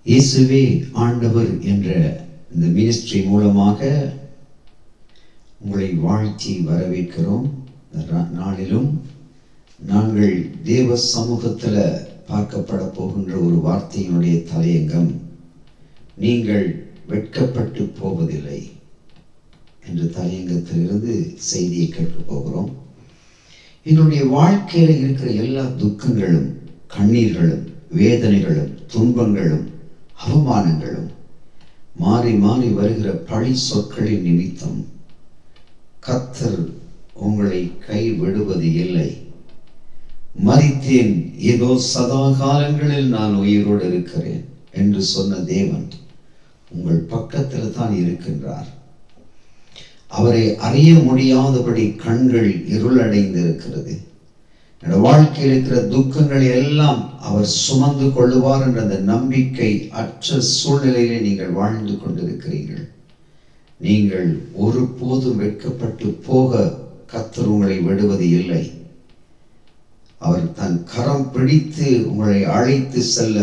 இயேசுவே ஆண்டவர் என்ற இந்த மினிஸ்ட்ரி மூலமாக உங்களை வாழ்த்தி வரவேற்கிறோம். நாளிலும் நாங்கள் தேவ சமூகத்தில் பார்க்கப்பட போகின்ற ஒரு வார்த்தையினுடைய தலையங்கம், நீங்கள் வெட்கப்பட்டு போவதில்லை என்ற தலையங்கத்திலிருந்து செய்தியை கேட்க போகிறோம். என்னுடைய வாழ்க்கையில் இருக்கிற எல்லா துக்கங்களும், கண்ணீர்களும், வேதனைகளும், துன்பங்களும், அவமானங்களும், மாறி மாறி வருகிற பழி சொற்களின் நிமித்தம் கர்த்தர் உங்களை கைவிடுவது இல்லை. மரித்தேன், ஏதோ சதா காலங்களில் நான் உயிரோடு இருக்கிறேன் என்று சொன்ன தேவன் உங்கள் பக்கத்தில் தான் இருக்கின்றார். அவரை அறிய முடியாதபடி கண்கள் இருளடைந்திருக்கிறது. வாழ்க்கையில் இருக்கிற துக்கங்களை எல்லாம் அவர் சுமந்து கொள்ளுவார் என்ற அந்த நம்பிக்கை அற்ற சூழ்நிலையிலே நீங்கள் வாழ்ந்து கொண்டிருக்கிறீர்கள். நீங்கள் ஒருபோதும் வெட்கப்பட்டு போக கர்த்தர் உங்களை விடுவது இல்லை. அவர் தன் கரம் பிடித்து உங்களை அழைத்து செல்ல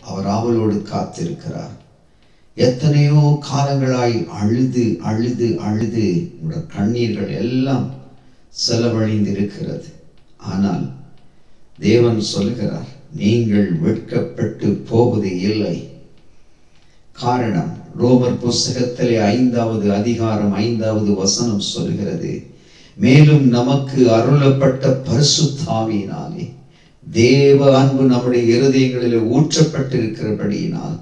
அவர் ஆவலோடு காத்திருக்கிறார். எத்தனையோ காலங்களாய் அழுது அழுது அழுது உங்களுடைய கண்ணீர்கள் எல்லாம் செலவழிந்திருக்கிறது. ஆனால் தேவன் சொல்கிறார், நீங்கள் வெட்கப்பட்டு போவது இல்லை. காரணம், ரோமர் புஸ்தகத்திலே 5வது அதிகாரம் 5வது வசனம் சொல்கிறது, மேலும் நமக்கு அருளப்பட்ட பரிசுத்த ஆவியினாலே தேவ அன்பு நம்முடைய இருதயங்களிலே ஊற்றப்பட்டிருக்கிறபடியினால்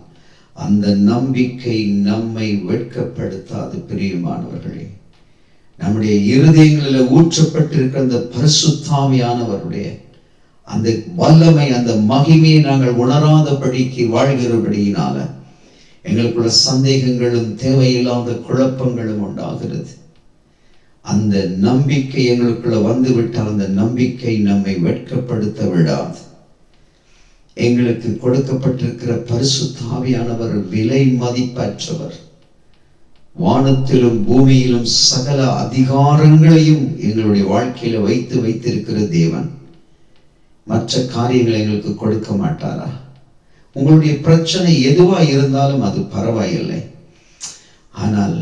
அந்த நம்பிக்கை நம்மை வெட்கப்படுத்தாது. பிரியமானவர்களே, நம்முடைய இருதயங்களில் ஊற்றப்பட்டிருக்கிற அந்த பரிசுத்த ஆவியானவருடைய அந்த வல்லமை, அந்த மகிமையை நாங்கள் உணராதபடிக்கு வாழ்கிறபடியினால எங்களுக்குள்ள சந்தேகங்களும் தேவையில்லாத குழப்பங்களும் உண்டாகிறது. அந்த நம்பிக்கை எங்களுக்குள்ள வந்துவிட்டால் அந்த நம்பிக்கை நம்மை வெட்கப்படுத்த விடாது. எங்களுக்கு கொடுக்கப்பட்டிருக்கிற பரிசுத்த ஆவியானவர் விலை மதிப்பற்றவர். வானத்திலும் பூமியிலும் சகல அதிகாரங்களையும் எங்களுடைய வாழ்க்கையில வைத்திருக்கிற தேவன் மற்ற காரியங்களை எங்களுக்கு கொடுக்க மாட்டாரா? உங்களுடைய பிரச்சனை எதுவா இருந்தாலும் அது பரவாயில்லை. ஆனால்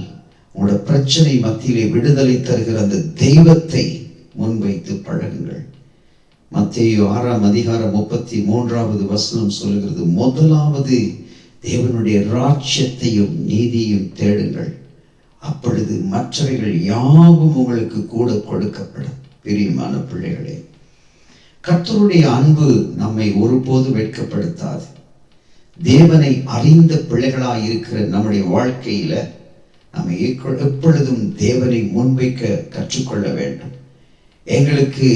உங்களோட பிரச்சனை மத்தியிலே விடுதலை தருகிற அந்த தெய்வத்தை முன்வைத்து பழகுங்கள். மத்தேயு 6ஆம் அதிகாரம் 33வது வசனம் சொல்கிறது, முதலாவது தேவனுடைய ராஜ்யத்தையும் நீதியும் தேடுங்கள், அப்பொழுது மற்றவைகள் யாவும் உங்களுக்கு கூட கொடுக்கப்படும். பிரியமான பிள்ளைகளே, கர்த்தருடைய அன்பு நம்மை ஒருபோது வெட்கப்படுத்தாது. தேவனை அறிந்த பிள்ளைகளாய் இருக்கிற நம்முடைய வாழ்க்கையில நம்ம எப்பொழுதும் தேவனை முன்வைக்க கற்றுக்கொள்ள வேண்டும். எங்களுக்கு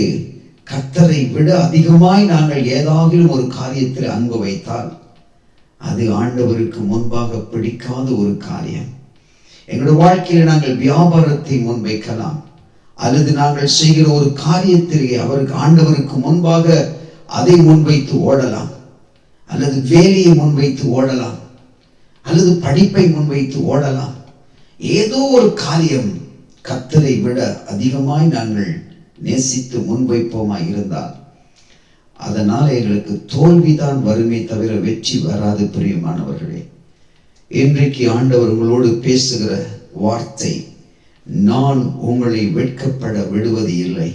கர்த்தரை விட அதிகமாய் நாங்கள் ஏதாவது ஒரு காரியத்தில் அன்பு வைத்தால் அது ஆண்டவருக்கு முன்பாக பிடிக்காத ஒரு காரியம். எங்களுடைய வாழ்க்கையில் நாங்கள் வியாபாரத்தை முன்வைக்கலாம், அல்லது நாங்கள் செய்கிற ஒரு காரியத்திலே அவருக்கு ஆண்டவருக்கு முன்பாக அதை முன்வைத்து ஓடலாம், அல்லது வேலையை முன்வைத்து ஓடலாம், அல்லது படிப்பை முன்வைத்து ஓடலாம். ஏதோ ஒரு காரியம் கர்த்தரை விட அதிகமாய் நாங்கள் நேசித்து முன்வைப்போமாய் இருந்தால் அதனால் எங்களுக்கு தோல்விதான் வருமே தவிர வெற்றி வராது. பிரியமானவர்களே, இன்றைக்கு ஆண்டவர் உங்களோடு பேசுகிற வார்த்தை, நான் உங்களை வெட்கப்பட விடுவது இல்லை.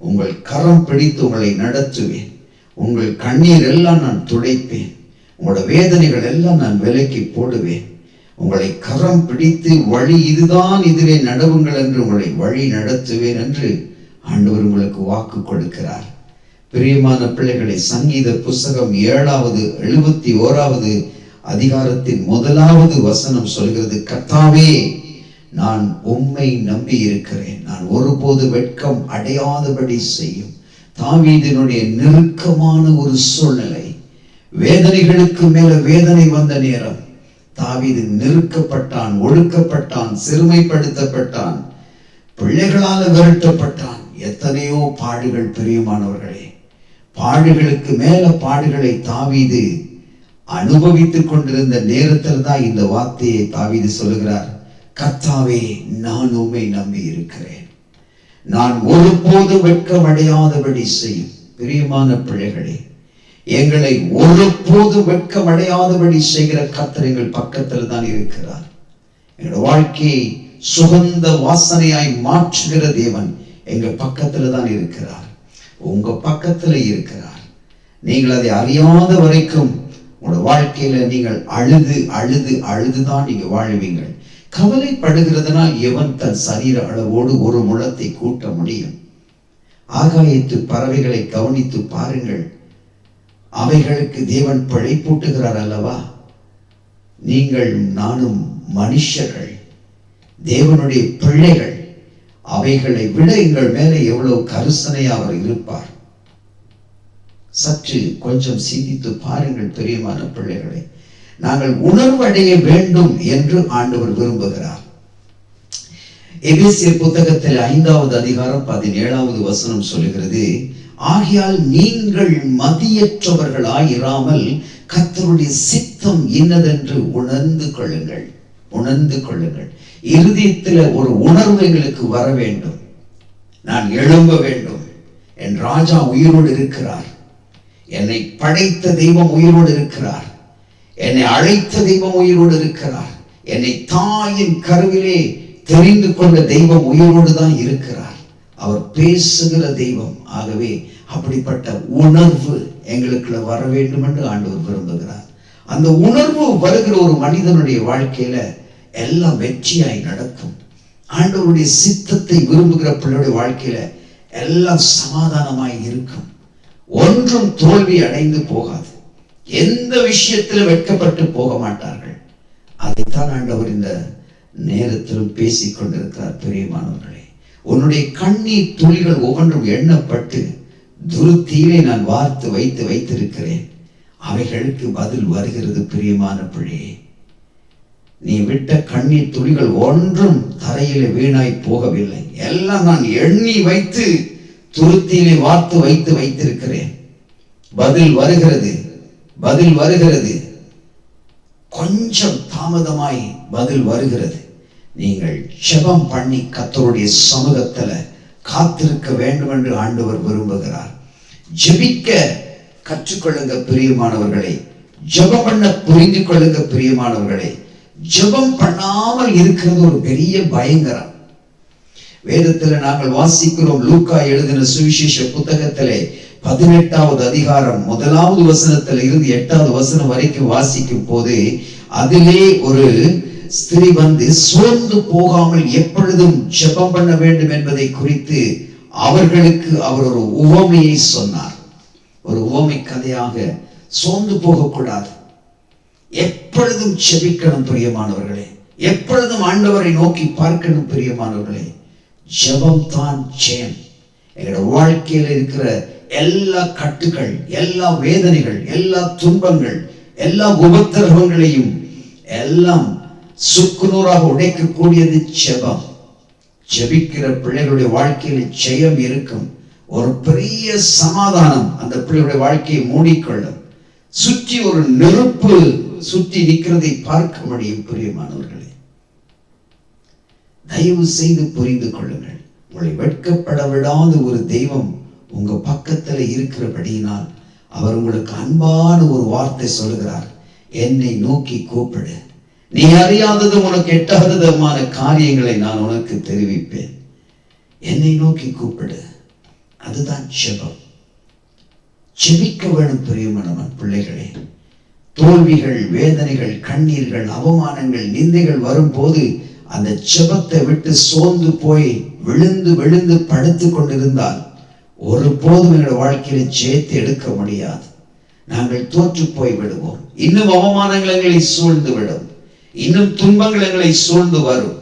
உங்கள் கரம் பிடித்து உங்களை நடத்துவேன். உங்கள் கண்ணீர் எல்லாம் நான் துடைப்பேன். உங்களோட வேதனைகள் எல்லாம் நான் விலக்கி போடுவேன். உங்களை கரம் பிடித்து வழி இதுதான், இதிலே நடவுங்கள் என்று உங்களை வழி நடத்துவேன் என்று ஆண்டவர் உங்களுக்கு வாக்கு கொடுக்கிறார். பிரியமான பிள்ளைகளை, சங்கீத புஸ்தகம் 7வது 71வது அதிகாரத்தின் 1வது வசனம் சொல்கிறது, கர்த்தாவே, நான் உம்மை நம்பி இருக்கிறேன், நான் ஒருபோது வெட்கம் அடையாதபடி செய்யும். தாவீதினுடைய நெருக்கமான ஒரு சூழ்நிலை, வேதனைகளுக்கு மேல வேதனை வந்த நேரம் தாவீது நெருக்கப்பட்டான், ஒடுக்கப்பட்டான், சிறுமைப்படுத்தப்பட்டான், பிள்ளைகளால விரட்டப்பட்டான். எத்தனையோ பாடுகள். பிரியமானவர்களே, பாடுகளுக்கு மேல பாடுகளை தாவீது அனுபவித்துக் கொண்டிருந்த நேரத்தில் தான் இந்த வார்த்தையை தாவீது சொல்லுகிறார், கர்த்தாவே, நான் உம்மை நம்பி இருக்கிறேன், நான் ஒருபோதும் வெட்கம் அடையாதபடி செய்யும். பிரியமான பிள்ளைகளே, எங்களை ஒருபோதும் வெட்கமடையாதபடி செய்கிற கர்த்தர் எங்கள் பக்கத்தில் தான் இருக்கிறார். எங்களோட வாழ்க்கையை சுகந்த வாசனையாய் மாற்றுகிற தேவன் எங்கள் பக்கத்தில் தான் இருக்கிறார். உங்க பக்கத்தில் இருக்கிறார். நீங்கள் அதை அறியாத வரைக்கும் உங்களோட வாழ்க்கையில நீங்கள் அழுது அழுது அழுதுதான் நீங்க வாழ்வீங்கள். கவலைப்படுகிறதுனால் எவன் தன் சரீர அளவோடு ஒரு முழத்தை கூட்ட முடியும்? ஆகாயத்து பறவைகளை கவனித்து பாருங்கள். அவைகளுக்கு தேவன் பிழைப்பூட்டுகிறார் அல்லவா? நீங்கள் நானும் மனுஷர்கள், தேவனுடைய பிள்ளைகள். அவைகளை விட எங்கள் மேலே எவ்வளவு கருசனையா அவர் இருப்பார். சற்று கொஞ்சம் சிந்தித்து பாருங்கள் பிரியமான பிள்ளைகளை. நாங்கள் உணர்வடைய வேண்டும் என்று ஆண்டவர் விரும்புகிறார். எபேசியர் புத்தகத்தில் 5வது அதிகாரம் 17வது வசனம் சொல்லுகிறது, ஆகையால் நீங்கள் மதியற்றவர்களாயிராமல் கர்த்தருடைய சித்தம் இன்னதென்று உணர்ந்து கொள்ளுங்கள். உணர்ந்து கொள்ளுங்கள். இருதயத்தில் ஒரு உணர்வு எங்களுக்கு வர வேண்டும். நான் எழும்ப வேண்டும். என் ராஜா உயிரோடு இருக்கிறார். என்னை படைத்த தெய்வம் உயிரோடு இருக்கிறார். என்னை அழைத்த தெய்வம் உயிரோடு இருக்கிறார். என்னை தாயின் கருவிலே தெரிந்து கொண்ட தெய்வம் உயிரோடு தான் இருக்கிறார். அவர் பேசுகிற தெய்வம். ஆகவே அப்படிப்பட்ட உணர்வு எங்களுக்குள்ள வர வேண்டும் என்று ஆண்டவர் விரும்புகிறார். அந்த உணர்வு வருகிற ஒரு மனிதனுடைய வாழ்க்கையில எல்லாம் வெற்றியாய் நடக்கும். ஆண்டவருடைய சித்தத்தை விரும்புகிற பிள்ளையுடைய வாழ்க்கையில எல்லாம் சமாதானமாய் இருக்கும். ஒன்றும் தோல்வி அடைந்து போகாது. எந்த விஷயத்தில் வெட்கப்பட்டு போக மாட்டார்கள். அதைத்தான் ஆண்டவர் இந்த நேரத்திலும் பேசிக் கொண்டிருக்கிறார். பிரியமானவர்களே, உன்னுடைய கண்ணீர் துளிகள் ஒவ்வொன்றும் எண்ணப்பட்டு துருத்தியிலே நான் வார்த்து வைத்திருக்கிறேன். அவைகளுக்கு பதில் வருகிறது. பிரியமான பிள்ளையே, நீ விட்ட கண்ணீர் துளிகள் ஒன்றும் தரையிலே வீணாய் போகவில்லை. எல்லாம் நான் எண்ணி வைத்து துருத்தியிலே வார்த்து வைத்திருக்கிறேன். பதில் வருகிறது. பதில் வருகிறது. கொஞ்சம் தாமதமாய் பதில் வருகிறது. நீங்கள் ஜெபம் பண்ணி கர்த்தருடைய சமூகத்துல காத்திருக்க வேண்டும் என்று ஆண்டவர் விரும்புகிறார். ஜெபிக்க கற்றுக்கொள்ளுங்க பிரியமானவர்களே. ஜெபம் பண்ண புரிந்து கொள்ளுங்க பிரியமானவர்களே. ஜெபம் பண்ணாமல் இருக்கிறது ஒரு பெரிய பயங்கரம். வேதத்தில் நாங்கள் வாசிக்கிறோம். லூக்கா எழுதின சுவிசேஷ புத்தகத்திலே 18வது அதிகாரம் 1வது வசனத்தில் இருந்து 8வது வசனம் வரைக்கும் வாசிக்கும் போது அதிலே ஒரு ஸ்திரீ வந்து சோர்ந்து போகாமல் எப்பொழுதும் ஜெபம் பண்ண வேண்டும் என்பதை குறித்து அவர்களுக்கு அவர் ஒரு உவமையை சொன்னார். ஒரு உவமை கதையாக, சோர்ந்து போகக்கூடாது, எப்பொழுதும் ஜெபிக்கணும் பிரியமானவர்களே. எப்பொழுதும் ஆண்டவரை நோக்கி பார்க்கணும் பிரியமானவர்களே. ஜெபம் தான் ஜெயம். எங்களோட வாழ்க்கையில் இருக்கிற எல்லா கட்டுகள், எல்லா வேதனைகள், எல்லா துன்பங்கள், எல்லா உபத்திரவங்களையும் எல்லாம் சுக்குநூறாக உடைக்கக்கூடியது ஜெபம். ஜெபிக்கிற பிள்ளைகளுடைய வாழ்க்கையில ஜெயம் இருக்கும். ஒரு பெரிய சமாதானம் அந்த பிள்ளைகளுடைய வாழ்க்கையை மூடிக்கொள்ளும். சுற்றி ஒரு நெருப்பு சுற்றி நிற்கிறதை பார்க்க முடியும். பிரியமானவர்களே, தயவு செய்து புரிந்து கொள்ளுங்கள். உங்களை வெட்கப்பட விடாத ஒரு தெய்வம் உங்க பக்கத்துல இருக்கிறபடியினால் அவர் உங்களுக்கு அன்பான ஒரு வார்த்தை சொல்லுகிறார். என்னை நோக்கி கூப்பிடு, நீ அறியாதது உனக்கு எட்டாததுமான காரியங்களை நான் உனக்கு தெரிவிப்பேன். என்னை நோக்கி கூப்பிடு. அதுதான் ஜெபம். ஜெபிக்க வேணும் பிரியமான பிள்ளைகளே. தோல்விகள், வேதனைகள், கண்ணீர்கள், அவமானங்கள், நிந்தைகள் வரும்போது அந்த ஜெபத்தை விட்டு சோர்ந்து போய் விழுந்து விழுந்து படுத்து கொண்டிருந்தால் ஒருபோதும் எங்கள் வாழ்க்கையில ஜெயத்தை எடுக்க முடியாது. நாங்கள் தோற்று போய் விடுவோம். இன்னும் அவமானங்கள் எங்களை சூழ்ந்து விடும். இன்னும் துன்பங்கள் எங்களை சூழ்ந்து வரும்.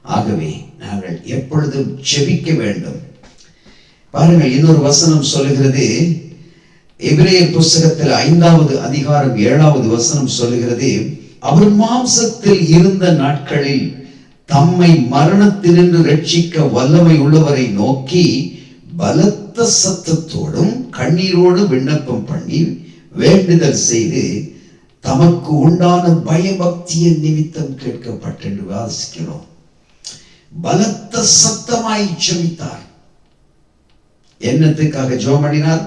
ஆகவே நாங்கள் எப்பொழுதும் ஜெபிக்க வேண்டும். பாருங்கள், இன்னொரு வசனம் சொல்லுகிறது. எபிரேயர் புஸ்தகத்தில் 5வது அதிகாரம் 7வது வசனம் சொல்லுகிறது, அவர் மாம்சத்தில் இருந்த நாட்களில் தம்மை மரணத்தினின்று ரட்சிக்க வல்லமை உள்ளவரை நோக்கி பலத்த சத்தத்தோடும் கண்ணீரோடு விண்ணப்பம் பண்ணி வேண்டுதல் செய்து தமக்கு உண்டான பயபக்தியின் நிமித்தம் கேட்கப்பட்டு வாசிக்கிறோம். பலத்த சத்தமாய் ஜெபித்தார். என்னத்துக்காக ஜெபம் பண்ணினார்?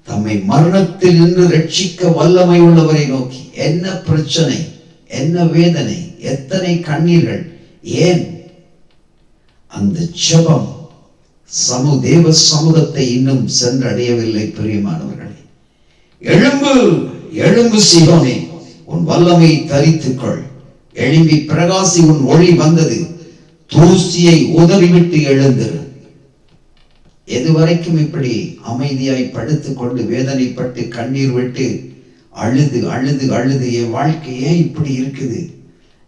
தம்மை மரணத்தில் நின்று ரட்சிக்க வல்லமை உள்ளவரை நோக்கி, என்ன பிரச்சனை, என்ன வேதனை, எத்தனை கண்ணீர்கள், ஏன்? அந்த ஜெபம் தேவ சமூகத்தை இன்னும் சென்றடையவில்லை. பிரியமானவர்களே, எழும்பு எழும்பு சீயோனே, உன் வல்லமை தரித்துக்கொள், எழும்பி பிரகாசி, உன் ஒளி வந்தது, தூசியை உதறிவிட்டு எழுந்திரு. எதுவரைக்கும் இப்படி அமைதியாய் படுத்துக் கொண்டு வேதனைப்பட்டு கண்ணீர் விட்டு அழுது அழுது அழுது என் வாழ்க்கை ஏன் இப்படி இருக்குது?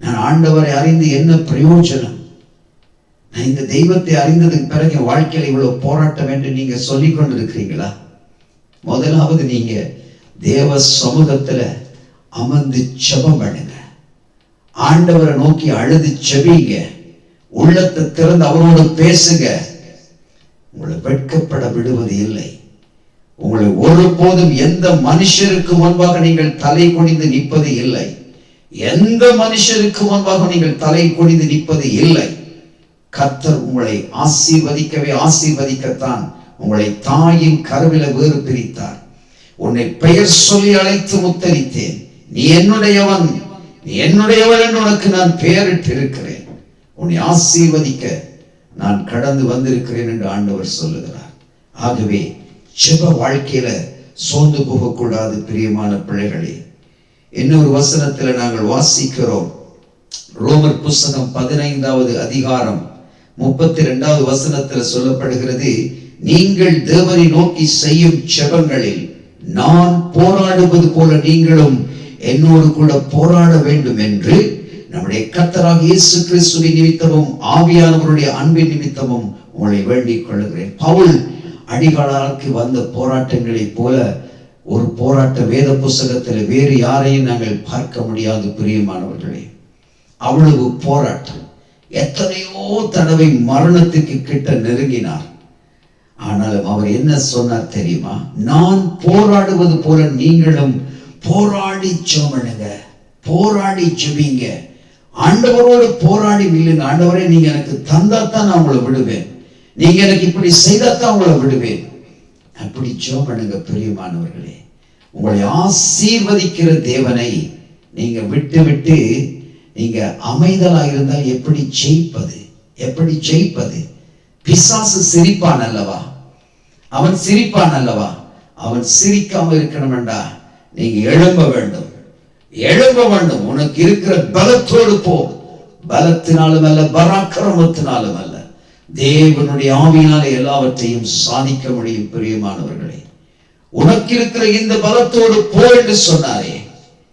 நான் ஆண்டவரை அறிந்து என்ன பிரயோஜனம்? நான் இந்த தெய்வத்தை அறிந்ததுக்கு பிறகு என் வாழ்க்கையில இவ்வளவு போராட்டம் என்று நீங்க சொல்லிக் கொண்டு இருக்கிறீங்களா? முதலாவது நீங்க தேவ சமூகத்துல அமர்ந்து ஜெபம் பண்ணுங்க. ஆண்டவரை நோக்கி அழுது ஜெபிங்க. உள்ளத்தை திறந்து அவரோடு பேசுங்க. உங்களை வெட்கப்பட விடுவது இல்லை. உங்களை ஒருபோதும் எந்த மனுஷருக்கு முன்பாக நீங்கள் தலை குனிந்து நிற்பது இல்லை. எந்த மனுஷருக்கு முன்பாக நீங்கள் தலை குனிந்து நிற்பது இல்லை. கர்த்தர் உங்களை ஆசீர்வதிக்கவே ஆசீர்வதிக்கத்தான் உங்களை தாயின் கருவில வேறு பிரித்தார். உன்னை பெயர் சொல்லி அழைத்து முத்தரித்தேன். நீ என்னுடையவன், நீ என்னுடையவள் என்று உனக்கு நான் பெயரிட்டு இருக்கிறேன். உன்னை ஆசீர்வதிக்க நான் கடந்து வந்திருக்கிறேன் என்று ஆண்டவர் சொல்லுகிறார். ஆகவே ஜெப வாழ்க்கையில சோர்ந்து போகக்கூடாது. பிரியமான பிள்ளைகளே, இன்னொரு வசனத்துல நாங்கள் வாசிக்கிறோம். ரோமர் புஸ்தகம் 15வது அதிகாரம் 32வது வசனத்துல சொல்லப்படுகிறது, நீங்கள் தேவனை நோக்கி செய்யும் ஜெபங்களில் நான் போராடுவது போல நீங்களும் என்னோடு கூட போராட வேண்டும் என்று நம்முடைய கர்த்தராகிய இயேசு கிறிஸ்துவின் நிமித்தமும் ஆவியானவருடைய அன்பின் நிமித்தமும் உங்களை வேண்டிக் கொள்கிறேன். பவுல் அடிகளாருக்கு வந்த போராட்டங்களைப் போல ஒரு போராட்ட வேத புஸ்தகத்தில் வேறு யாரையும் நாங்கள் பார்க்க முடியாது. பிரியமானவர்களே, அவ்வளவு போராட்டம். எத்தனையோ தடவை மரணத்துக்கு கிட்ட நெருங்கினார். ஆனாலும் அவர் என்ன சொன்னார் தெரியுமா? நான் போராடுவது போல நீங்களும் போராடி ஜெபங்க, போராடி ஜெபிங்க, ஆண்டவரோடு போராடி நில்லுங்க. ஆண்டவரே, நீங்க எனக்கு தந்தாத்தான் நான் உங்களை விடுவேன், நீங்க எனக்கு இப்படி செய்தாத்தான் உங்களை விடுவேன். அப்படி ஜெபம் பண்ணுங்க. பிரியமானவர்களே, உங்களை ஆசீர்வதிக்கிற தேவனை நீங்க விட்டு விட்டு நீங்க அமைதலா இருந்தால் எப்படி ஜெயிப்பது? எப்படி ஜெயிப்பது? பிசாசு சிரிப்பான் அல்லவா? அவன் சிரிப்பான் அல்லவா? அவன் சிரிக்காம இருக்கணும்டா, நீங்க எழும்ப வேண்டும், எழும்ப வேண்டும். உனக்கு இருக்கிற பலத்தோடு போ. பலத்தினாலும் அல்ல, பராக்கிரமத்தினாலும் அல்ல, தேவனுடைய ஆவியினாலே எல்லாவற்றையும் சாதிக்க முடியும். பிரியமானவர்களே, உனக்கு இருக்கிற இந்த பலத்தோடு போ என்று சொன்னாரே.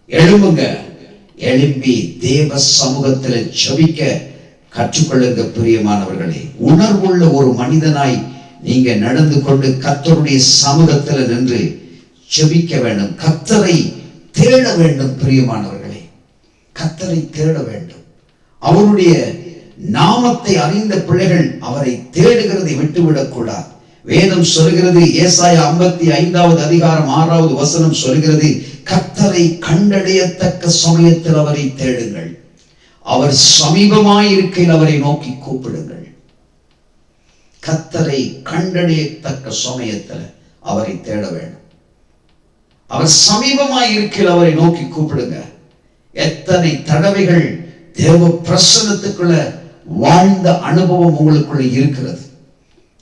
எழும்புங்க, எழும்பி தேவ சமூகத்தில் ஜெபிக்க கற்றுக்கொள்ளுங்க. பிரியமானவர்களே, உணர்வுள்ள ஒரு மனிதனாய் நீங்க நடந்து கொண்டு கர்த்தருடைய சமூகத்தில் நின்று ஜெபிக்க வேண்டும். கர்த்தரை தேட வேண்டும். பிரியமானவர்களே, கர்த்தரை தேட வேண்டும். அவருடைய நாமத்தை அறிந்த பிள்ளைகள் அவரை தேடுகிறதை விட்டுவிடக் கூடாது. வேதம் சொல்கிறது, ஏசாயா 55வது அதிகாரம் 6வது வசனம் சொல்கிறது, கர்த்தரை கண்டடையத்தக்க சமயத்தில் அவரை தேடுங்கள், அவர் சமீபமாயிருக்கையில் அவரை நோக்கி கூப்பிடுங்கள். கர்த்தரை கண்டடையத்தக்க சமயத்தில் அவரை தேட வேண்டும். அவர் சமீபமாயிருக்கையில் அவரை நோக்கி கூப்பிடுங்க. எத்தனை தடவைகள் தேவ பிரசன்னத்துக்குள்ள வாழ்ந்த அனுபவம் உங்களுக்குள்ள இருக்கிறது.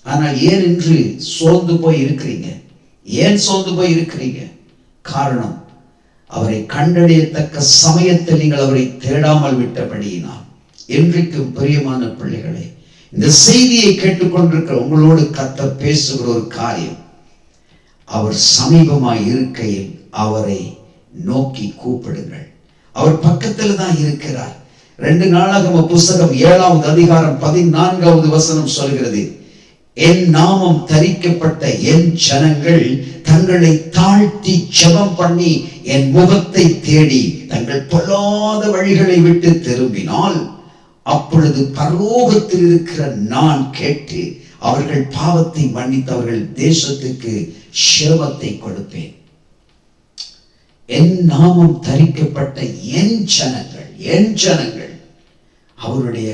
ஆனால் ஏன் இன்று சோர்ந்து போய் இருக்கிறீங்க? ஏன் சோர்ந்து போய் இருக்கிறீங்க? காரணம், அவரை கண்டடையத்தக்க சமயத்தில் நீங்கள் அவரை தேடாமல் விட்டபடியினால். இன்றைக்கும் பிரியமான பிள்ளைகளே, இந்த செய்தியை கேட்டுக்கொண்டிருக்கிற உங்களோடு கர்த்தர் பேசுகிற ஒரு காரியம், அவர் சமீபமாய் இருக்கையில் அவரை நோக்கி கூப்பிடுங்கள். அவர் பக்கத்தில் தான் இருக்கிறார். 2 நாளாகம புஸ்தகம் 7வது அதிகாரம் 14வது வசனம் சொல்கிறது, என் நாமம் தரிக்கப்பட்ட என் ஜனங்கள் தங்களை தாழ்த்தி ஜெபம் பண்ணி என் முகத்தை தேடி தங்கள் பொல்லாத வழிகளை விட்டு திரும்பினால், அப்பொழுது பரலோகத்தில் இருக்கிற நான் கேட்டு அவர்கள் பாவத்தை மன்னித்து அவர்கள் தேசத்துக்கு சேமத்தை கொடுப்பேன். என் நாமம் தரிக்கப்பட்ட என் ஜனங்கள், என் ஜனங்கள். அவருடைய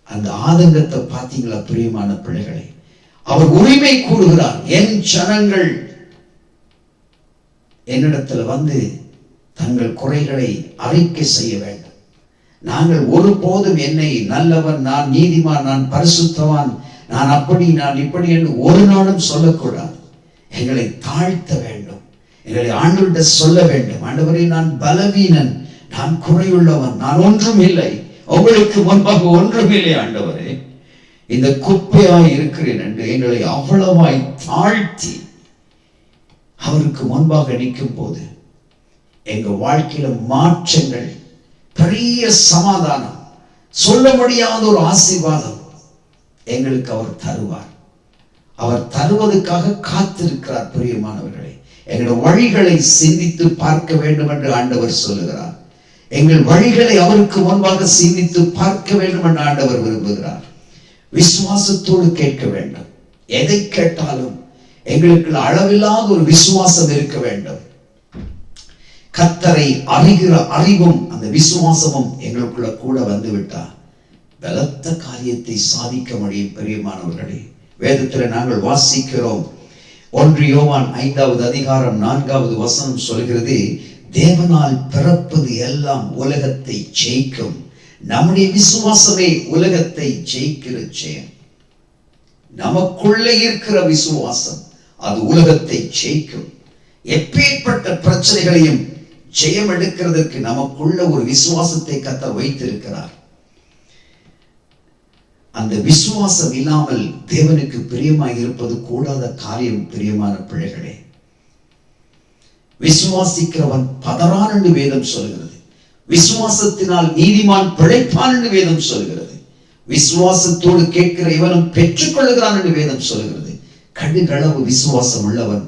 அந்த ஆதங்கத்தை பார்த்தீங்களா பிரியமான பிள்ளைகளை? அவர் உரிமை கூறுகிறார், என் ஜனங்கள் என்னிடத்தில் வந்து தங்கள் குறைகளை அறிக்கை செய்ய வேண்டும். நாங்கள் ஒருபோதும் என்னை நல்லவன், நான் நீதிமான், நான் பரிசுத்தவான், நான் அப்படி நான் இப்படி என்று ஒரு நாளும் சொல்லக்கூடாது. எங்களை தாழ்த்த வேண்டும். எங்களை ஆண்டவர்கிட்ட சொல்ல வேண்டும். ஆண்டவரே, நான் பலவீனன், நான் குறையுள்ளவன், நான் ஒன்றும் இல்லை, உங்களுக்கு முன்பாக ஒன்றும் இல்லை ஆண்டவரே, இந்த குப்பையாய் இருக்கிறேன் என்று எங்களை அவ்வளவாய் தாழ்த்தி அவருக்கு முன்பாக நிற்கும் போது எங்க வாழ்க்கையில மாற்றங்கள், பெரிய சமாதானம், சொல்ல முடியாத ஒரு ஆசீர்வாதம் எங்களுக்கு அவர் தருவார். அவர் தருவதற்காக காத்திருக்கிறார். பிரியமானவர்களே, எங்களுடைய வழிகளை சிந்தித்து பார்க்க வேண்டும் என்று ஆண்டவர் சொல்லுகிறார். எங்கள் வழிகளை அவருக்கு முன்பாக சிந்தித்து பார்க்க வேண்டும் என்று ஆண்டவர் விரும்புகிறார். விசுவாசத்தோடு கேட்க வேண்டும். எதை கேட்டாலும் எங்களுக்கு அளவில்லாத ஒரு விசுவாசம் இருக்க வேண்டும். கர்த்தரை அறிகிற அறிவும் அந்த விசுவாசமும் எங்களுக்குள்ள கூட வந்து விட்டால் பலத்த காரியத்தை சாதிக்க முடியும். பிரியமானவர்களே, வேதத்தில் நாங்கள் வாசிக்கிறோம், 1 யோவான் 5வது அதிகாரம் 4வது வசனம் சொல்கிறது, தேவனால் பிறப்பது எல்லாம் உலகத்தை ஜெயிக்கும். நம்முடைய விசுவாசமே உலகத்தை ஜெயிக்கிற ஜெயம். நமக்குள்ள இருக்கிற விசுவாசம் அது உலகத்தை ஜெயிக்கும். எப்பேற்பட்ட பிரச்சனைகளையும் ஜெயம் எடுக்கிறதற்கு நமக்குள்ள ஒரு விசுவாசத்தை கர்த்தர் வைத்திருக்கிறார். அந்த விசுவாசம் இல்லாமல் தேவனுக்கு பிரியமாய் இருப்பது கூடாத காரியம். பிரியமான பிள்ளைகளே, விசுவாசிக்கிறவன் பதறான் என்று வேதம் சொல்கிறது. விசுவாசத்தினால் நீதிமான் பிழைப்பான் என்று வேதம் சொல்கிறது. விசுவாசத்தோடு கேட்கிற இவனும் பெற்றுக் கொள்ளுகிறான் என்று வேதம் சொல்கிறது. கடுகளவு விசுவாசம் உள்ளவன்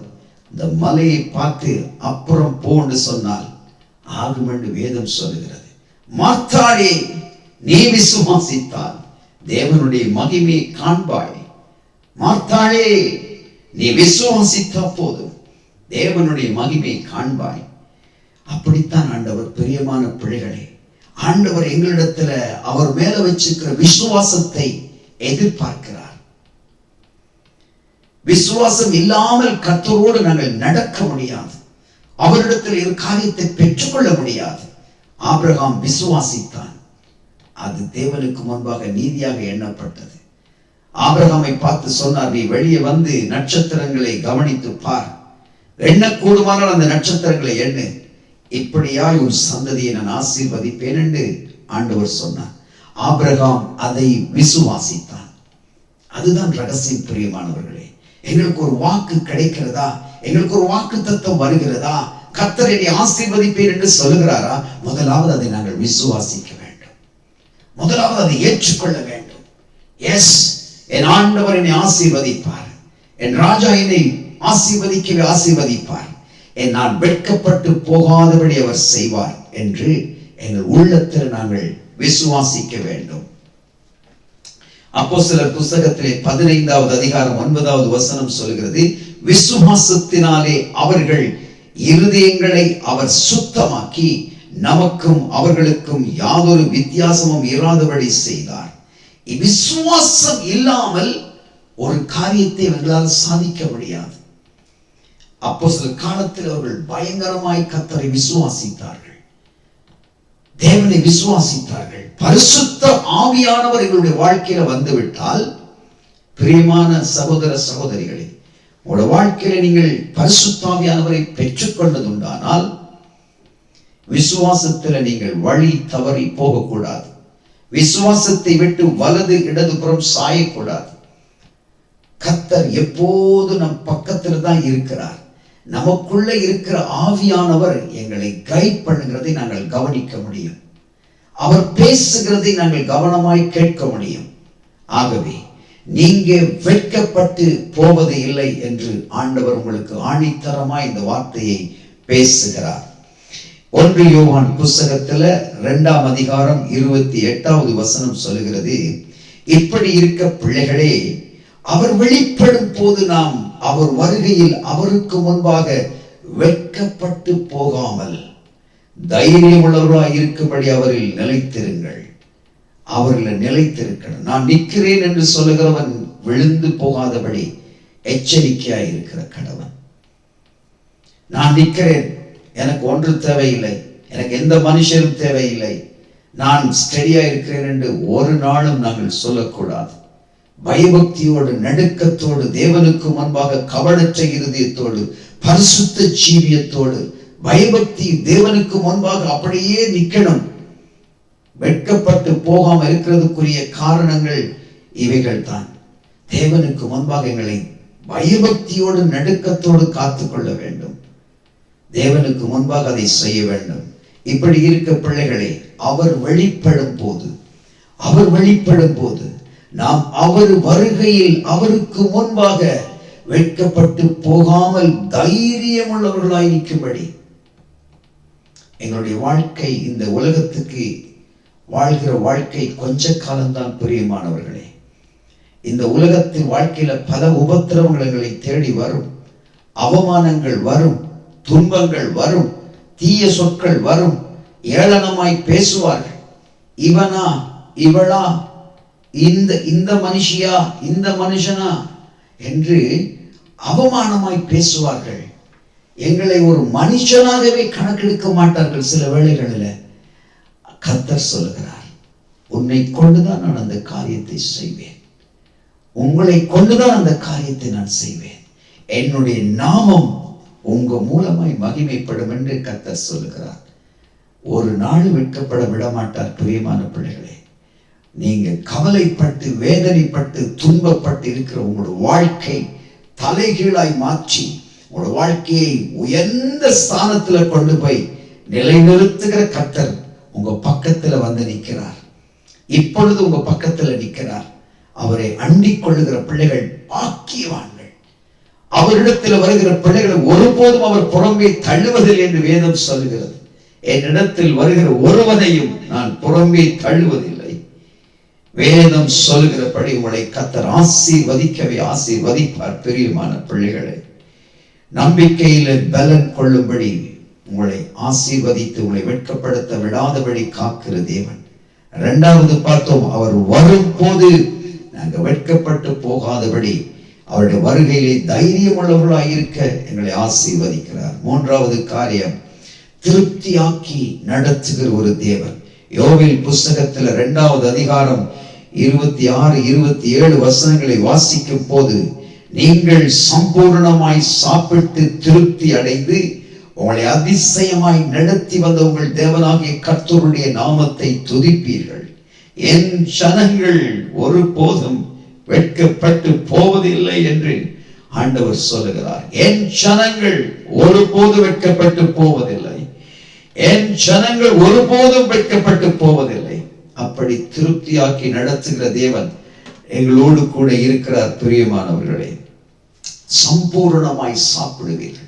இந்த மலையை பார்த்து அப்புறம் போ என்று சொன்னால் ஆகும் என்று வேதம் சொல்கிறது. மார்த்தாளே, நீ விசுவாசித்தால் தேவனுடைய மகிமையை காண்பாய். மார்த்தாளே, நீ விசுவாசித்தா போதும் தேவனுடைய மகிமையை காண்பாய். அப்படித்தான் ஆண்டவர். பிரியமான பிள்ளைகளே, ஆண்டவர் எங்களிடத்துல அவர் மேல வச்சிருக்கிற விசுவாசத்தை எதிர்பார்க்கிறார். விசுவாசம் இல்லாமல் கர்த்தரோடு நாங்கள் நடக்க முடியாது. அவரிடத்தில் ஒரு காரியத்தை பெற்றுக்கொள்ள முடியாது. ஆபிரகாம் விசுவாசித்தான், அது தேவனுக்கு முன்பாக நீதியாக எண்ணப்பட்டது. ஆபிரகாமை பார்த்து சொன்னார், நீ வெளியே வந்து நட்சத்திரங்களை கவனித்து பார், எண்ணக்கூடுமானால் அந்த நட்சத்திரங்களை எண்ணு, இப்படியாய் ஒரு சந்ததியை நான் ஆசீர்வதிப்பேன் என்று ஆண்டவர் சொன்னார். ஆபிரகாம் அதை விசுவாசித்தான். அதுதான் ரகசியம். பிரியமானவர்களே, எங்களுக்கு ஒரு வாக்கு கிடைக்கிறதா, எங்களுக்கு ஒரு வாக்கு தத்துவம் வருகிறதா, கர்த்தர் என்னை ஆசீர்வதிப்பேன் என்று சொல்லுகிறாரா, முதலாவது அதை நாங்கள் விசுவாசிக்க வேண்டும். முதலாவது அதை ஏற்றுக்கொள்ள வேண்டும். எஸ், என் ஆண்டவர் என்னை ஆசீர்வதிப்பார், என் ராஜா என்னை ஆசீர்வதிக்கவே ஆசீர்வதிப்பார், நான் வெட்கப்பட்டு போகாதபடி அவர் செய்வார் என்று எங்கள் உள்ளத்தில் நாங்கள் விசுவாசிக்க வேண்டும். அப்போஸ்தலர் புத்தகத்திலே 15வது அதிகாரம் 9வது வசனம் சொல்கிறது, விசுவாசத்தினாலே அவர்கள் இருதயங்களை அவர் சுத்தமாக்கி நமக்கும் அவர்களுக்கும் யாதொரு வித்தியாசமும் இராதபடி செய்தார். விசுவாசம் இல்லாமல் ஒரு காரியத்தை அவர்களால் சாதிக்க முடியாது. அப்போஸ்தலர் காலத்தில் அவர்கள் பயங்கரமாய் கர்த்தரை விசுவாசித்தார்கள், தேவனை விசுவாசித்தார்கள். பரிசுத்த ஆவியானவர் எங்களுடைய வாழ்க்கையில வந்துவிட்டால், பிரியமான சகோதர சகோதரிகளே, உங்களுடைய வாழ்க்கையில நீங்கள் பரிசுத்த ஆவியானவரை பெற்றுக்கொண்டதுண்டானால் விசுவாசத்தில் நீங்கள் வழி தவறி போகக்கூடாது. விசுவாசத்தை விட்டு வலது இடதுபுறம் சாயக்கூடாது. கர்த்தர் எப்போது நம் பக்கத்தில் தான் இருக்கிறார். நமக்குள்ள இருக்கிற ஆவியானவர் எங்களை கைட் பண்ணுகிறதை நாங்கள் கவனிக்க முடியும். அவர் பேசுகிறதை நாங்கள் கவனமாய் கேட்க முடியும். ஆகவே நீங்க வெட்கப்பட்டு போவது இல்லை என்று ஆண்டவர் உங்களுக்கு ஆணித்தரமாய் இந்த வார்த்தையை பேசுகிறார். 1 யோவான் புத்தகத்துல 2ஆம் அதிகாரம் 28வது வசனம் சொல்லுகிறது, இப்படி இருக்க பிள்ளைகளே, அவர் வெளிப்படும் போது நாம் அவர் வருகையில் அவருக்கு முன்பாக வெட்கப்பட்டு போகாமல் தைரியம் உள்ளவர்களாய் இருக்கும்படி அவரில் நிலைத்திருங்கள். அவர்கள் நிலைத்திருக்கணும். நான் நிற்கிறேன் என்று சொல்லுகிறவன் விழுந்து போகாதபடி எச்சரிக்கையாய் இருக்கிற கடவன். நான் நிற்கிறேன், எனக்கு ஒன்று தேவையில்லை, எனக்கு எந்த மனுஷரும் தேவையில்லை, நான் ஸ்டெடியா இருக்கிறேன் என்று ஒரு நாளும் நாங்கள் சொல்லக்கூடாது. பயபக்தியோடு, நடுக்கத்தோடு, தேவனுக்கு முன்பாக கவனற்ற இருதயத்தோடு, பரிசுத்த ஜீவியத்தோடு, பயபக்தி தேவனுக்கு முன்பாக அப்படியே நிற்கணும். வெட்கப்பட்டு போகாம இருக்கிறதுக்குரிய காரணங்கள் இவைகள் தான். தேவனுக்கு முன்பாக எங்களை பயபக்தியோடு, நடுக்கத்தோடு காத்துக்கொள்ள வேண்டும். தேவனுக்கு முன்பாக அதை செய்ய வேண்டும். இப்படி இருக்க பிள்ளைகளே, அவர் வெளிப்படும் போது நாம் அவர் வருகையில் அவருக்கு முன்பாக வெட்கப்பட்டு போகாமல் தைரியம் உள்ளவர்களாய் நிற்கும்படி எங்களுடைய வாழ்க்கை, இந்த உலகத்துக்கு வாழ்கிற வாழ்க்கை கொஞ்ச காலம்தான் பிரியமானவர்களே. இந்த உலகத்தின் வாழ்க்கையில பல உபத்திரவங்களை தேடி வரும், அவமானங்கள் வரும், துன்பங்கள் வரும், தீய சொற்கள் வரும், ஏளனமாய் பேசுவார்கள். இவனா, இவளா, இந்த மனுஷியா, இந்த மனுஷனா என்று அவமானமாய் பேசுவார்கள். எங்களை ஒரு மனுஷனாகவே கணக்கெடுக்க மாட்டார்கள். சில வேளைகளில் கர்த்தர் சொல்லுகிறார், உன்னை கொண்டுதான் நான் அந்த காரியத்தை செய்வேன், உங்களை கொண்டுதான் அந்த காரியத்தை நான் செய்வேன், என்னுடைய நாமம் உங்க மூலமாய் மகிமைப்படும் என்று கர்த்தர் சொல்லுகிறார். ஒரு நாள் வெட்கப்பட விட மாட்டார். பிரியமான பிள்ளைகளே, நீங்க கவலைப்பட்டு, வேதனைப்பட்டு, துன்பப்பட்டு இருக்கிற உங்களோட வாழ்க்கை தலைகீழாய் மாற்றி உங்களோட வாழ்க்கையை உயர்ந்த ஸ்தானத்துல கொண்டு போய் நிலைநிறுத்துகிற கர்த்தர் உங்க பக்கத்துல வந்து நிற்கிறார். இப்பொழுது உங்க பக்கத்துல நிற்கிறார். அவரை அண்டிக் கொள்ளுகிற பிள்ளைகள் பாக்கியவான்கள். அவரிடத்தில் வருகிற பிள்ளைகளை ஒருபோதும் அவர் புறம்பே தள்ளுவதில்லை என்று வேதம் சொல்லுகிறது. என்னிடத்தில் வருகிற ஒருவனையும் நான் புறம்பே தள்ளுவதில்லை. வேதம் சொல்கிறபடி உங்களை கர்த்தர் ஆசீர்வதிக்கவே ஆசீர்வதிப்பார். பிரியமான பிள்ளைகளை, நம்பிக்கையில பலன் கொள்ளும்படி உங்களை ஆசீர்வதித்து உங்களை வெட்கப்படுத்த விடாதபடி காக்கிற தேவன். இரண்டாவது பார்த்தோம், அவர் வரும்போது நாங்கள் வெட்கப்பட்டு போகாதபடி அவருடைய வருகையிலே தைரியம் உள்ளவர்களாக இருக்க எங்களை ஆசீர்வதிக்கிறார். மூன்றாவது காரியம், திருப்தியாக்கி நடத்துகிற ஒரு தேவன். யோவேல் புஸ்தகத்தில் 2வது அதிகாரம் 26, 27 வசனங்களை வாசிக்கும் போது, நீங்கள் சம்பூர்ணமாய் சாப்பிட்டு திருப்தி அடைந்து உங்களை அதிசயமாய் நடத்தி வந்த உங்கள் தேவனாகிய கர்த்தருடைய நாமத்தை துதிப்பீர்கள். என் ஜனங்கள் ஒருபோதும் வெட்கப்பட்டு போவதில்லை என்று ஆண்டவர் சொல்லுகிறார். என் ஜனங்கள் ஒருபோதும் வெட்கப்பட்டு போவதில்லை, என் ஜனங்கள் ஒருபோதும் வெட்கப்பட்டு போவதில்லை. அப்படி திருப்தியாக்கி நடத்துகிற தேவன் எங்களோடு கூட இருக்கிறார். பிரியமானவர்களே, சம்பூர்ணமாய் சாப்பிடுவீர்கள்.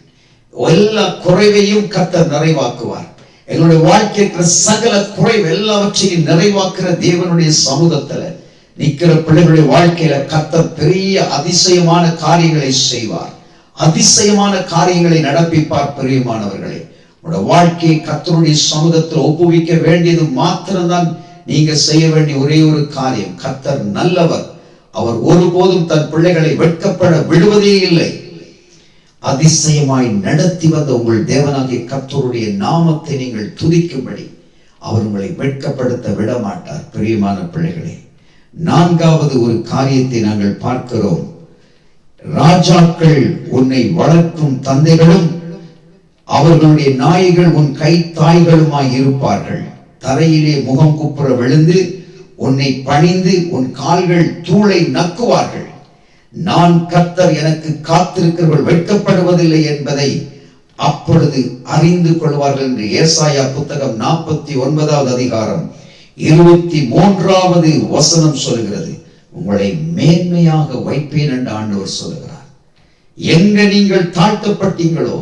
எல்லா குறைவையும் கர்த்தர் நிறைவாக்குவார். எங்களுடைய வாழ்க்கைக்கு சகல குறைவு எல்லாவற்றையும் நிறைவாக்குற தேவனுடைய சமூகத்துல நிற்கிற பிள்ளைகளுடைய வாழ்க்கையில கர்த்தர் பெரிய அதிசயமான காரியங்களை செய்வார், அதிசயமான காரியங்களை நடப்பிப்பார். பிரியமானவர்களே, உங்களுடைய வாழ்க்கையை கர்த்தருடைய சமூகத்தில் ஒப்புவிக்க வேண்டியது மாத்திரம்தான் நீங்க செய்ய வேண்டிய ஒரே ஒரு காரியம். கர்த்தர் நல்லவர். அவர் ஒருபோதும் தன் பிள்ளைகளை வெட்கப்பட விடுவதே இல்லை. அதிசயமாய் நடத்தி வந்த உங்கள் தேவனாகிய கர்த்தருடைய நாமத்தை நீங்கள் துதிக்கும்படி அவர் உங்களை வெட்கப்படுத்த விட மாட்டார். பிரியமான பிள்ளைகளே, நான்காவது ஒரு காரியத்தை நாங்கள் பார்க்கிறோம். ராஜாக்கள் உன்னை வளர்க்கும் தந்தைகளும் அவர்களுடைய நாய்கள் உன் கை தாய்களுமாய் இருப்பார்கள். தரையிலே முகம் குப்புற விழுந்து உன்னை பணிந்து உன் கால்கள் தூளை நக்குவார்கள். நான் கர்த்தர், எனக்கு காத்திருக்கிறவர்கள் வெட்கப்படுவதில்லை என்பதை அப்பொழுது அறிந்து கொள்வார்கள் என்று ஏசாயா புத்தகம் 49வது அதிகாரம் 23வது வசனம் சொல்கிறது. உங்களை மேன்மையாக வைப்பேன் என்று ஆண்டவர் சொல்லுகிறார். எங்க நீங்கள் தாழ்த்தப்பட்டீங்களோ,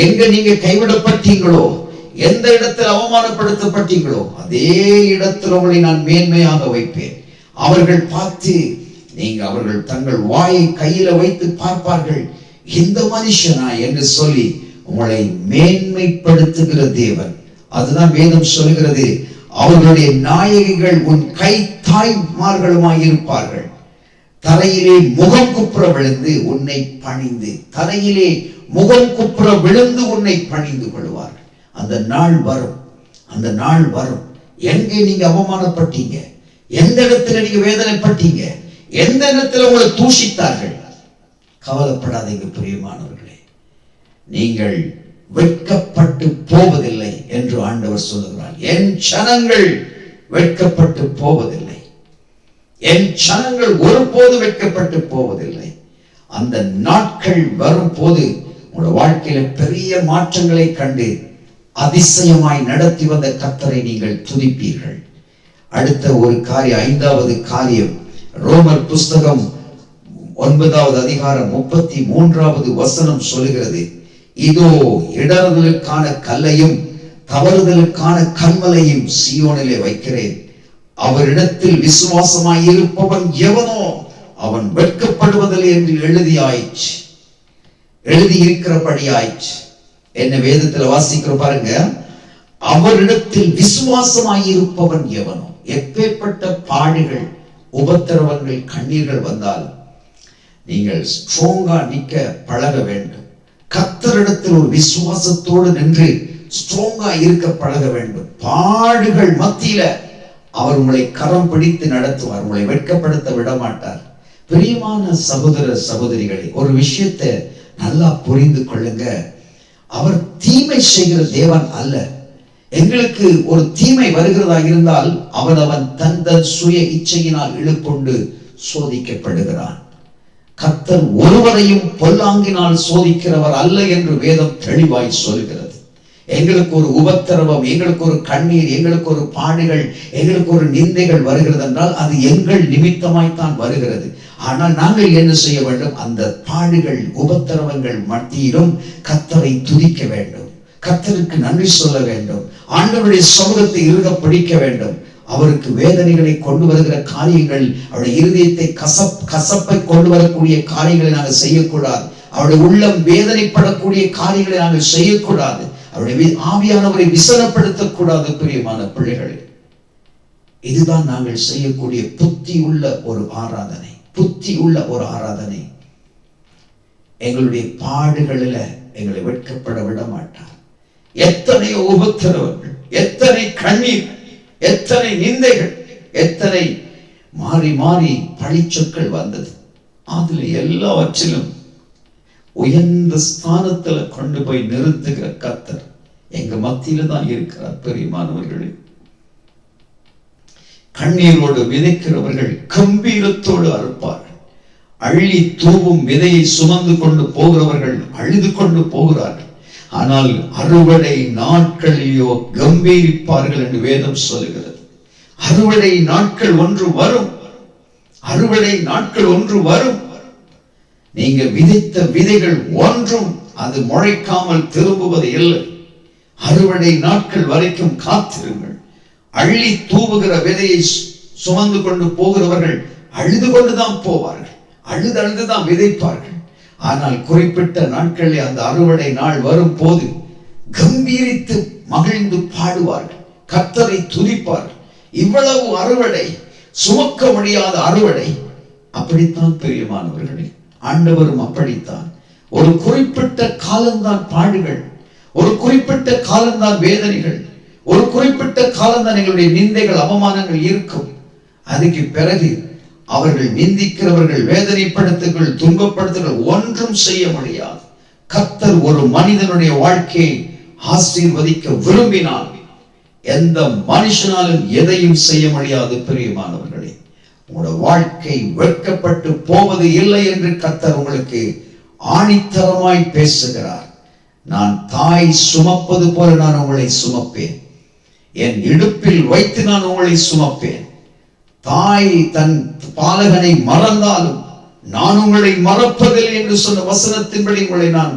எங்க நீங்க கைவிடப்பட்டீங்களோ, எந்த இடத்தில் அவமானப்படுத்தப்பட்டீங்களோ அதே இடத்தில் உங்களை நான் மேன்மையாக வைப்பேன். அவர்கள் பார்த்து அவர்கள் தங்கள் வாயை கையில வைத்து பார்ப்பார்கள், இந்த மனுஷனா என்று சொல்லி உங்களை மேன்மைப்படுத்துகிற தேவன். அதுதான் வேதம் சொல்கிறது. அவர்களுடைய நாயகிகள் உன் கை தாய்மார்களுமாய் இருப்பார்கள். தரையிலே முகம் குப்புற விழுந்து உன்னை பணிந்து, தரையிலே முகம் குப்புற விழுந்து உன்னை பணிந்து கொள்வார்கள். அந்த நாள் வரும், அந்த நாள் வரும். எங்கே நீங்க அவமானப்பட்டீங்க, எந்த இடத்துல நீங்க வேதனைப்பட்டீங்க, எந்த இடத்துல உங்களை தூஷித்தார்கள், கவலைப்படாதீங்க பிரியமானவர்களே. நீங்கள் வெட்கப்பட்டு போவதில்லை என்று ஆண்டவர் சொல்லுகிறார். என் ஜனங்கள் வெட்கப்பட்டு போவதில்லை, என் ஜனங்கள் ஒருபோது வெட்கப்பட்டு போவதில்லை. அந்த நாட்கள் வரும் போது உங்களோட வாழ்க்கையில பெரிய மாற்றங்களை கண்டு அதிசயமாய் நடத்தி வந்த கர்த்தரை நீங்கள் துதிப்பீர்கள். அடுத்த ஒரு காரியம், 5வது காரியம், ரோமர் புஸ்தகம் 9வது அதிகாரம் 33வது வசனம் சொல்லுகிறது, இதோ இடறுதலுக்கான கல்லையும் தவறுதலுக்கான கண்மலையும் சீயோனிலே வைக்கிறேன். அவரிடத்தில் விசுவாசமாய் இருப்பவன் எவனோ அவன் வெட்கப்படுவதில்லை என்று எழுதியிருக்கிறபடி ஆயிற்று. என்ன வேதத்துல வாசிக்கிற பாருங்க, அவரிடத்தில் விசுவாசமாய் இருப்பவன் எவனோ. எப்பேற்பட்ட பாடுகள், உபத்திரவங்கள், கண்ணீர்கள் வந்தாலும் நீங்கள் ஸ்ட்ராங்கா நிற்க பழக வேண்டும். கர்த்தரிடத்தில் ஒரு விசுவாசத்தோடு நின்று ஸ்ட்ராங்கா இருக்க பழக வேண்டும். பாடுகள் மத்தியில அவர் உங்களை கரம் பிடித்து நடத்துவார், உங்களை வெட்கப்படுத்த விட மாட்டார். பிரியமான சகோதர சகோதரிகளை, ஒரு விஷயத்தை நல்லா புரிந்து கொள்ளுங்க. அவர் தீமை செய்கிற தேவன் அல்ல. எங்களுக்கு ஒரு தீமை வருகிறதா இருந்தால் அவன் தன் சுய இச்சையினால் இழுக்கொண்டு சோதிக்கப்படுகிறான். கர்த்தர் ஒருவரையும் பொல்லாங்கினால் சோதிக்கிறவர் அல்ல என்று வேதம் தெளிவாய் சொல்கிறது. எங்களுக்கு ஒரு உபத்திரவம், எங்களுக்கு ஒரு கண்ணீர், எங்களுக்கு ஒரு பாடுகள், எங்களுக்கு ஒரு நிந்தைகள் வருகிறது என்றால் அது எங்கள் நிமித்தமாய்த்தான் வருகிறது. ஆனால் நாங்கள் என்ன செய்ய வேண்டும்? அந்த பாடுகள், உபத்திரவங்கள் மத்தியிலும் கர்த்தரை துதிக்க வேண்டும், கர்த்தருக்கு நன்றி சொல்ல வேண்டும், ஆண்டவருடைய சமூகத்தை இறுக பிடிக்க வேண்டும். அவருக்கு வேதனைகளை கொண்டு வருகிற காரியங்கள், அவருடைய இருதயத்தை கசப்பை கொண்டு வரக்கூடிய காரியங்களை நாங்கள் செய்யக்கூடாது. அவருடைய உள்ளம் வேதனைப்படக்கூடிய காரியங்களை நாங்கள் செய்யக்கூடாது. அவருடைய ஆவியானவரை விசனப்படுத்தக்கூடாது. பிரியமான பிள்ளைகளே, இதுதான் நாங்கள் செய்யக்கூடிய புத்தி உள்ள ஒரு ஆராதனை, புத்தி உள்ள ஒரு ஆராதனை. எங்களுடைய பாடுகளில் எங்களை வெட்கப்பட விட மாட்டார். எத்தனை உபத்திரவங்கள், எத்தனை கண்ணீர், எத்தனை நிந்தைகள், எத்தனை மாறி மாறி பழிச்சொற்கள் வந்தது. அதுல எல்லாவற்றிலும் உயர்ந்த ஸ்தானத்துல கொண்டு போய் நிறுத்துகிற கர்த்தர் எங்க மத்தியில தான் இருக்கிறார். பெரியமானவர்களே, கண்ணீரோடு விதைக்கிறவர்கள் கம்பீரத்தோடு அறுப்பார்கள். அள்ளி தூவும் விதையை சுமந்து கொண்டு போகிறவர்கள் அழுது கொண்டு போகிறார்கள். ஆனால் அறுவடை நாட்களிலோ கம்பீரிப்பார்கள் என்று வேதம் சொல்கிறது. அறுவடை நாட்கள் ஒன்று வரும், அறுவடை நாட்கள் ஒன்று வரும். நீங்க விதைத்த விதைகள் ஒன்றும் அது முளைக்காமல் திரும்புவது இல்லை. அறுவடை நாட்கள் வரைக்கும் காத்திருங்கள். அள்ளி தூவுகிற விதையை சுமந்து கொண்டு போகிறவர்கள் அழுது கொண்டுதான் போவார்கள், அழுதுதான் விதைப்பார்கள். ஆனால் குறிப்பிட்ட நாட்களில் அந்த அறுவடை நாள் வரும் போது கம்பீரித்து மகிழ்ந்து பாடுவார்கள், கர்த்தரை துதிப்பார்கள். இவ்வளவு அறுவடை, சுமக்க முடியாத அறுவடை. அப்படித்தான் பிரியமானவர்களே, ஆண்டவரும் அப்படித்தான். ஒரு குறிப்பிட்ட காலம்தான் பாடுகள், ஒரு குறிப்பிட்ட காலம்தான் வேதனைகள், ஒரு குறிப்பிட்ட காலம்தான் எங்களுடைய நிந்தைகள், அவமானங்கள் இருக்கும். அதுக்கு பிறகு அவர்கள் நிந்திக்கிறவர்கள், வேதனைப்படுத்துகள், துன்பப்படுத்துகள் ஒன்றும் செய்ய முடியாது. கர்த்தர் ஒரு மனிதனுடைய வாழ்க்கையை ஆசீர்வதிக்க விரும்பினால் எந்த மனுஷனாலும் எதையும் செய்ய முடியாது. பிரியமானவர்களே, உங்களோட வாழ்க்கை வெட்கப்பட்டு போவது இல்லை என்று கர்த்தர் உங்களுக்கு ஆணித்தரமாய் பேசுகிறார். நான் தாய் சுமப்பது போல நான் உங்களை சுமப்பேன், என் இடுப்பில் வைத்து நான் உங்களை சுமப்பேன். தாய் தன் பாலகனை மறந்தாலும் நான் உங்களை மறப்பதில்லை என்று சொன்ன வசனத்தின்படி உங்களை நான்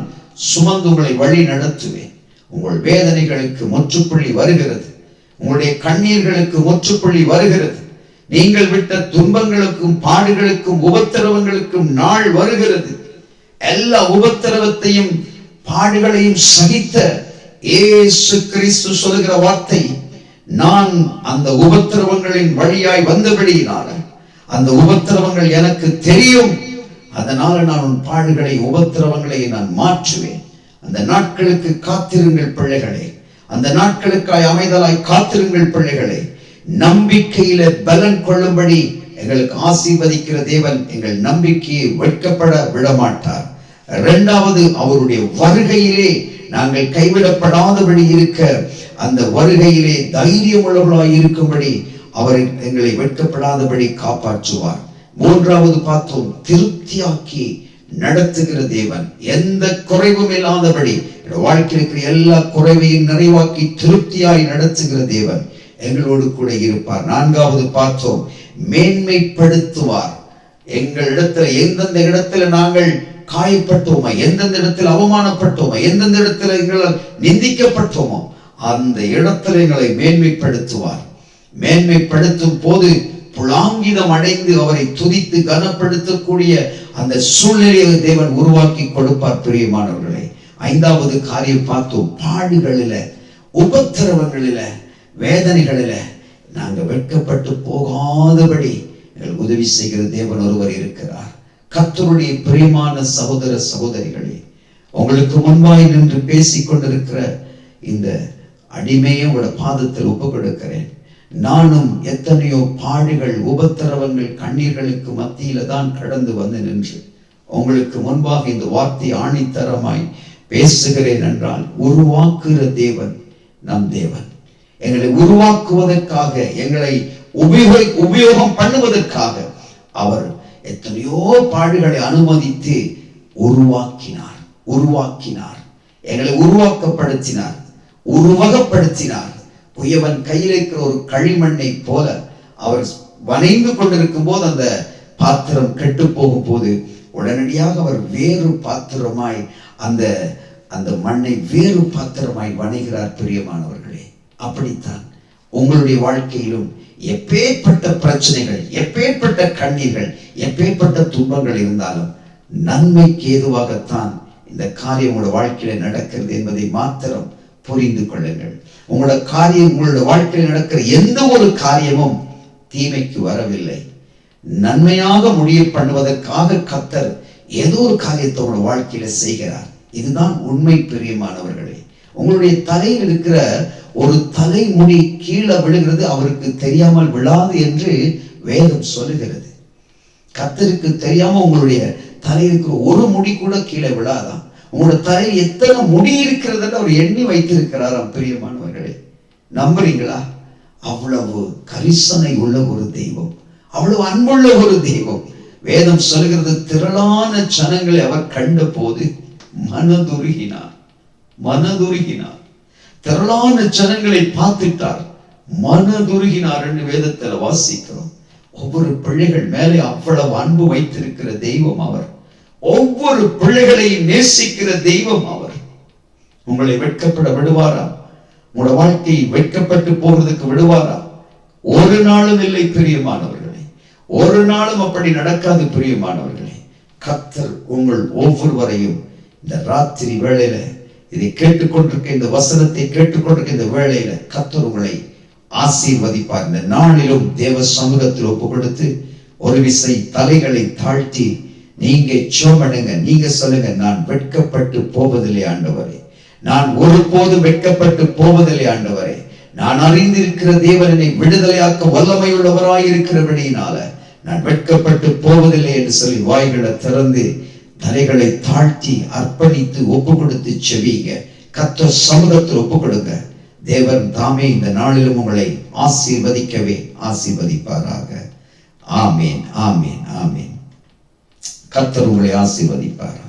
சுமந்து உங்களை வழி நடத்துவேன். உங்கள் வேதனைகளுக்கு முற்றுப்புள்ளி வருகிறது, உங்களுடைய கண்ணீர்களுக்கு முற்றுப்புள்ளி வருகிறது. நீங்கள் விட்ட துன்பங்களுக்கும் பாடுகளுக்கும் உபத்திரவங்களுக்கும் நாள் வருகிறது. எல்லா உபத்திரவத்தையும் பாடுகளையும் சகித்த இயேசு கிறிஸ்து சொல்லுகிற வார்த்தை, நான் அந்த உபத்திரவங்களின் வழியாய் வந்தபடியினால அந்த உபத்திரவங்கள் எனக்கு தெரியும், அதனால நான் உன் பாடுகளை, உபத்திரவங்களை நான் மாற்றுவேன். அந்த நாட்களுக்கு காத்திருங்கள் பிள்ளைகளே. அந்த நாட்களுக்காய் அமைதலாய் காத்திருங்கள் பிள்ளைகளே. நம்பிக்கையில பலன் கொள்ளும்படி எங்களுக்கு ஆசீர்வதிக்கிற தேவன் எங்கள் நம்பிக்கையை வெட்கப்பட விடமாட்டார். இரண்டாவது, அவருடைய வருகையிலே நாங்கள் கைவிடப்படாதபடி இருக்க, அந்த வருகையிலே தைரியம் உள்ளவர்களாய் இருக்கும்படி அவர் எங்களை வெட்கப்படாதபடி காப்பாற்றுவார். மூன்றாவது பார்த்தோம், திருப்தியாக்கி நடத்துகிற தேவன். எந்த குறைவும் இல்லாதபடி வாழ்க்கையில் இருக்கிற எல்லா குறைவையும் நிறைவாக்கி திருப்தியாய் நடத்துகிற தேவன் எங்களோடு கூட இருப்பார். நான்காவது பார்த்தோம், மேன்மைப்படுத்துவார். எங்களிடத்துல எந்தெந்த இடத்துல நாங்கள் காயப்பட்டோமோ, எந்தெந்த இடத்துல அவமானப்பட்டோமோ, எந்தெந்த இடத்துல எங்களால் நிந்திக்கப்பட்டோமோ, அந்த இடத்துல எங்களை மேன்மைப்படுத்துவார். மேன்மைப்படுத்தும் போது புலாங்கிதம் அடைந்து அவரை துதித்து கனப்படுத்தக்கூடிய அந்த சூழ்நிலையை தேவன் உருவாக்கி கொடுப்பார். பிரியமானவர்களே, ஐந்தாவது காரியம் பார்த்தோம், பாடுகளில, உபத்திரவங்களில, வேதனைகளில நாங்கள் வெட்கப்பட்டு போகாதபடி எங்களுக்கு உதவி செய்கிற தேவன் ஒருவர் இருக்கிறார். கர்த்தருடைய பிரியமான சகோதர சகோதரிகளே, உங்களுக்கு முன்பாய் நின்று பேசிக் கொண்டிருக்கிற இந்த அடிமையை உங்களோட பாதத்தில் ஒப்பு கொடுக்கிறேன். நானும் எத்தனையோ பாடுகள், உபத்திரவங்கள், கண்ணீர்களுக்கு மத்தியில தான் கடந்து வந்து நின்று உங்களுக்கு முன்பாக இந்த வார்த்தை ஆணித்தரமாய் பேசுகிறேன் என்றால், உருவாக்குகிற தேவன் நம் தேவன். எங்களை உருவாக்குவதற்காக, எங்களை உபயோகம் பண்ணுவதற்காக அவர் எத்தனையோ பாடுகளை அனுமதித்து உருவாக்கினார். எங்களை உருவாக்கப்படுத்தினார், உருவகப்படுத்தினார். புயவன் கையில் இருக்கிற ஒரு களிமண்ணை போல அவர் வனைந்து கொண்டிருக்கும் போது அந்த பாத்திரம் கெட்டு போகும் போது உடனடியாக அவர் வேறு பாத்திரமாய் அந்த மண்ணை வேறு பாத்திரமாய் வணைகிறார். பிரியமானவர்களே, அப்படித்தான் உங்களுடைய வாழ்க்கையிலும் எப்பேற்பட்ட பிரச்சனைகள், எப்பேற்பட்ட கண்ணீர்கள், எப்பேற்பட்ட துன்பங்கள் இருந்தாலும் நன்மைக்கு ஏதுவாகத்தான் இந்த காரியம் உங்களோட வாழ்க்கையில நடக்கிறது என்பதை மாத்திரம் புரிந்து கொள்ளுங்கள். உங்களோட காரியம், உங்களோட வாழ்க்கையில் நடக்கிற எந்த ஒரு காரியமும் தீமைக்கு வரவில்லை. நன்மையாக முடிய பண்ணுவதற்காக கர்த்தர் ஏதோ ஒரு காரியத்தை உங்களோட வாழ்க்கையில செய்கிறார். இதுதான் உண்மை. பிரியமானவர்களே, உங்களுடைய தலையில் இருக்கிற ஒரு தலைமுடி கீழே விழுகிறது, அவருக்கு தெரியாமல் விழாது என்று வேதம் சொல்லுகிறது. கர்த்தருக்கு தெரியாம உங்களுடைய தலையிற்கு ஒரு முடி கூட கீழே விழாதான். உங்களோட தலையில் எத்தனை முடி இருக்கிறது அவர் எண்ணி வைத்திருக்கிறாராம். பிரியமானவர்களே, நம்புறீங்களா? அவ்வளவு கரிசனை உள்ள ஒரு தெய்வம், அவ்வளவு அன்புள்ள ஒரு தெய்வம். வேதம் சொல்கிறது, திரளான ஜனங்களை அவர் கண்ட போது மனதுருகினார். திரளான ஜனங்களை பார்த்துட்டார், மனதுருகினார் என்று வேதத்தில் வாசிக்கிறோம். ஒவ்வொரு பிள்ளைகள் மேலே அவ்வளவு அன்பு வைத்திருக்கிற தெய்வம் அவர். ஒவ்வொரு பிள்ளைகளையும் நேசிக்கிற தெய்வம் அவர். உங்களை வெட்கப்பட விடுவாரா? உங்களோட வாழ்க்கை வெட்கப்பட்டு போறதுக்கு விடுவாரா? ஒரு நாளும் இல்லை. பிரியமானவர்களே, ஒரு நாளும் அப்படி நடக்காது. பிரியமானவர்களே, கர்த்தர் உங்கள் ஒவ்வொருவரையும் இந்த ராத்திரி வேளையில இதை கேட்டுக்கொண்டிருக்க, இந்த வசனத்தை கேட்டுக்கொண்டிருக்க இந்த வேளையில கர்த்தர் உங்களை ஆசீர்வதிப்பார். இந்த நாளிலும் தேவ சமூகத்தில் ஒப்பு கொடுத்து ஒரு விசை தலைகளை தாழ்த்தி நீங்க சோமனுங்க, நீங்க சொல்லுங்க, நான் வெட்கப்பட்டு போவதில்லை ஆண்டவரே, நான் ஒருபோதும் வெட்கப்பட்டு போவதில்லை ஆண்டவரே. நான் அறிந்திருக்கிற தேவன் என்னை விடுதலையாக்க வல்லமை உள்ளவராய் இருக்கிறபடியினால நான் வெட்கப்பட்டு போவதில்லை என்று சொல்லி வாய்களை திறந்து தலைகளை தாழ்த்தி அர்ப்பணித்து ஒப்பு கொடுத்து செவிங்க. கர்த்தர் சமூகத்தில் ஒப்பு கொடுங்க. தேவன் தாமே இந்த நாளிலும் உங்களை ஆசீர்வதிக்கவே ஆசீர்வதிப்பாராக. ஆமேன், ஆமேன், ஆமேன். கர்த்தர் உங்களை ஆசீர்வதிப்பார்.